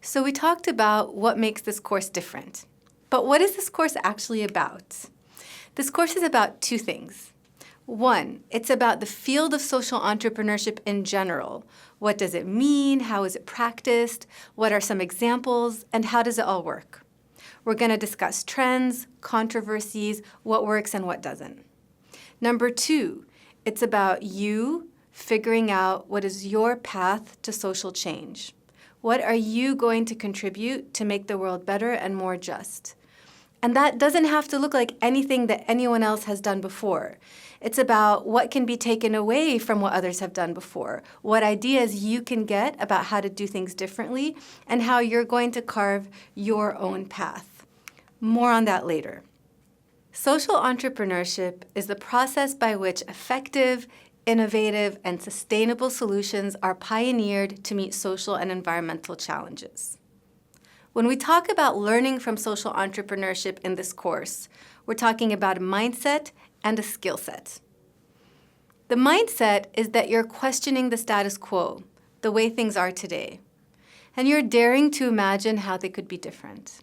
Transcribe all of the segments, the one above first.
So we talked about what makes this course different. But what is this course actually about? This course is about two things. One, it's about the field of social entrepreneurship in general. What does it mean? How is it practiced? What are some examples? And how does it all work? We're going to discuss trends, controversies, what works and what doesn't. Number two, it's about you figuring out what is your path to social change. What are you going to contribute to make the world better and more just? And that doesn't have to look like anything that anyone else has done before. It's about what can be taken away from what others have done before, what ideas you can get about how to do things differently, and how you're going to carve your own path. More on that later. Social entrepreneurship is the process by which effective, innovative, and sustainable solutions are pioneered to meet social and environmental challenges. When we talk about learning from social entrepreneurship in this course, we're talking about a mindset and a skill set. The mindset is that you're questioning the status quo, the way things are today, and you're daring to imagine how they could be different.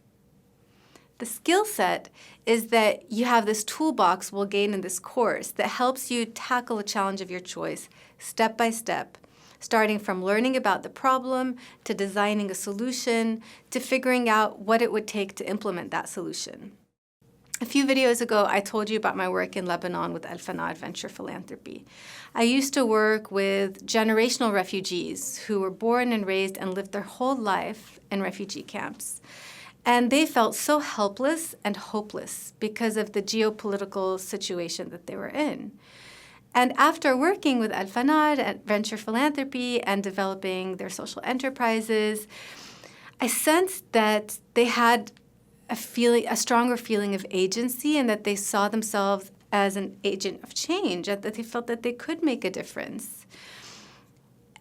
The skill set is that you have this toolbox we'll gain in this course that helps you tackle a challenge of your choice step by step, starting from learning about the problem, to designing a solution, to figuring out what it would take to implement that solution. A few videos ago, I told you about my work in Lebanon with Al-Fanad Venture Philanthropy. I used to work with generational refugees who were born and raised and lived their whole life in refugee camps. And they felt so helpless and hopeless because of the geopolitical situation that they were in. And after working with Al-Fanad at Venture Philanthropy and developing their social enterprises, I sensed that they had a stronger feeling of agency and that they saw themselves as an agent of change, that they felt that they could make a difference.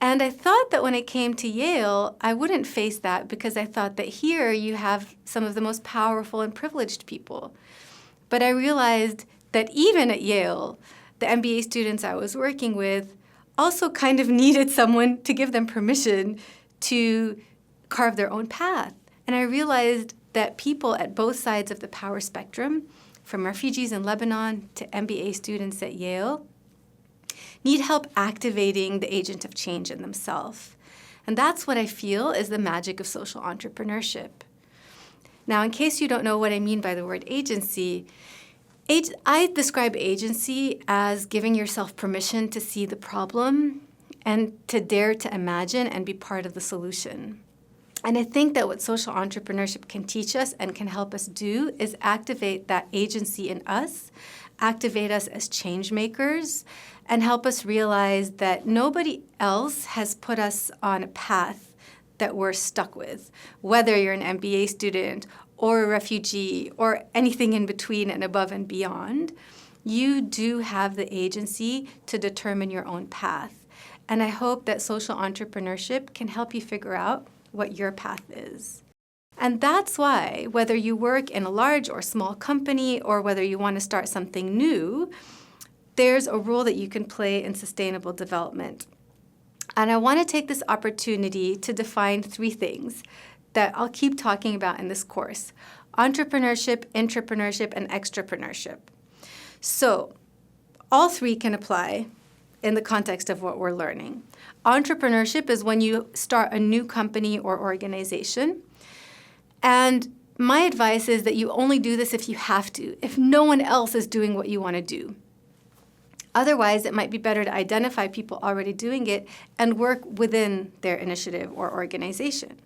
And I thought that when it came to Yale, I wouldn't face that because I thought that here you have some of the most powerful and privileged people. But I realized that even at Yale, the MBA students I was working with also kind of needed someone to give them permission to carve their own path. And I realized that people at both sides of the power spectrum, from refugees in Lebanon to MBA students at Yale, need help activating the agent of change in themselves. And that's what I feel is the magic of social entrepreneurship. Now, in case you don't know what I mean by the word agency, I describe agency as giving yourself permission to see the problem and to dare to imagine and be part of the solution. And I think that what social entrepreneurship can teach us and can help us do is activate that agency in us, activate us as change makers, and help us realize that nobody else has put us on a path that we're stuck with, whether you're an MBA student or a refugee or anything in between and above and beyond. You do have the agency to determine your own path. And I hope that social entrepreneurship can help you figure out what your path is. And that's why, whether you work in a large or small company or whether you want to start something new, there's a role that you can play in sustainable development. And I want to take this opportunity to define three things that I'll keep talking about in this course: entrepreneurship, intrapreneurship, and extrapreneurship. So all three can apply in the context of what we're learning. Entrepreneurship is when you start a new company or organization. And my advice is that you only do this if you have to, if no one else is doing what you want to do. Otherwise, it might be better to identify people already doing it and work within their initiative or organization.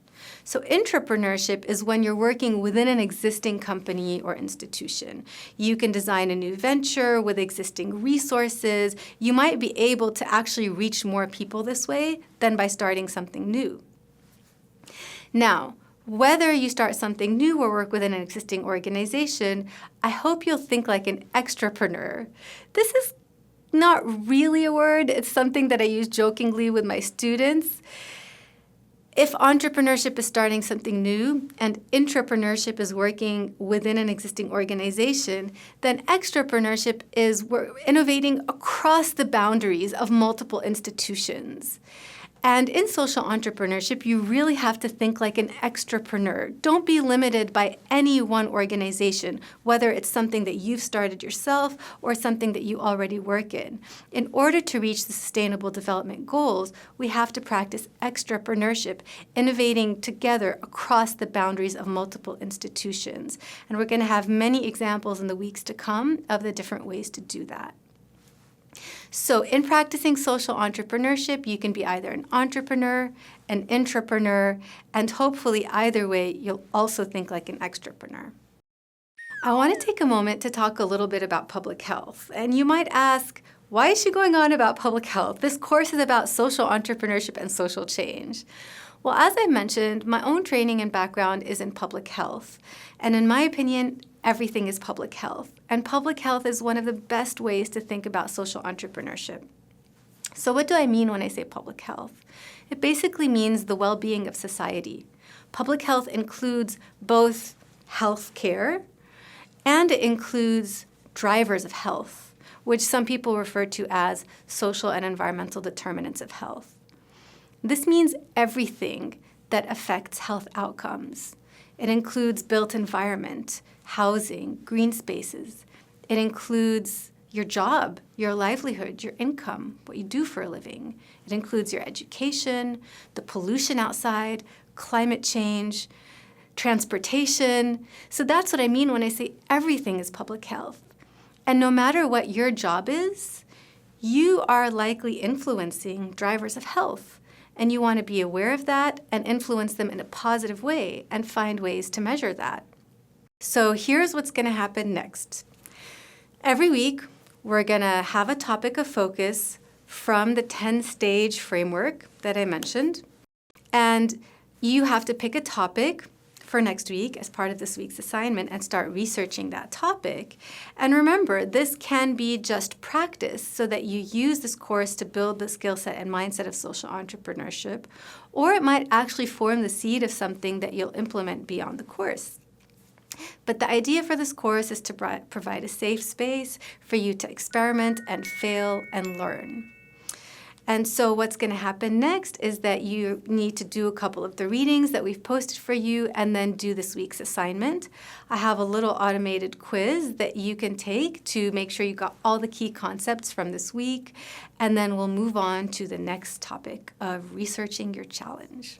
So intrapreneurship is when you're working within an existing company or institution. You can design a new venture with existing resources. You might be able to actually reach more people this way than by starting something new. Now, whether you start something new or work within an existing organization, I hope you'll think like an extrapreneur. This is not really a word. It's something that I use jokingly with my students. If entrepreneurship is starting something new and intrapreneurship is working within an existing organization, then extrapreneurship is we're innovating across the boundaries of multiple institutions. And in social entrepreneurship, you really have to think like an extrapreneur. Don't be limited by any one organization, whether it's something that you've started yourself or something that you already work in. In order to reach the Sustainable Development Goals, we have to practice extrapreneurship, innovating together across the boundaries of multiple institutions. And we're going to have many examples in the weeks to come of the different ways to do that. So in practicing social entrepreneurship, you can be either an entrepreneur, an intrapreneur, and hopefully either way, you'll also think like an extrapreneur. I want to take a moment to talk a little bit about public health. And you might ask, why is she going on about public health? This course is about social entrepreneurship and social change. Well, as I mentioned, my own training and background is in public health. And in my opinion, everything is public health. And public health is one of the best ways to think about social entrepreneurship. So what do I mean when I say public health? It basically means the well-being of society. Public health includes both health care and it includes drivers of health, which some people refer to as social and environmental determinants of health. This means everything that affects health outcomes. It includes built environment, housing, green spaces. It includes your job, your livelihood, your income, what you do for a living. It includes your education, the pollution outside, climate change, transportation. So that's what I mean when I say everything is public health. And no matter what your job is, you are likely influencing drivers of health. And you want to be aware of that and influence them in a positive way and find ways to measure that. So here's what's going to happen next. Every week, we're going to have a topic of focus from the 10-stage framework that I mentioned. And you have to pick a topic for next week as part of this week's assignment and start researching that topic. And remember, this can be just practice so that you use this course to build the skill set and mindset of social entrepreneurship, or it might actually form the seed of something that you'll implement beyond the course. But the idea for this course is to provide a safe space for you to experiment and fail and learn. And so what's going to happen next is that you need to do a couple of the readings that we've posted for you and then do this week's assignment. I have a little automated quiz that you can take to make sure you got all the key concepts from this week. And then we'll move on to the next topic of researching your challenge.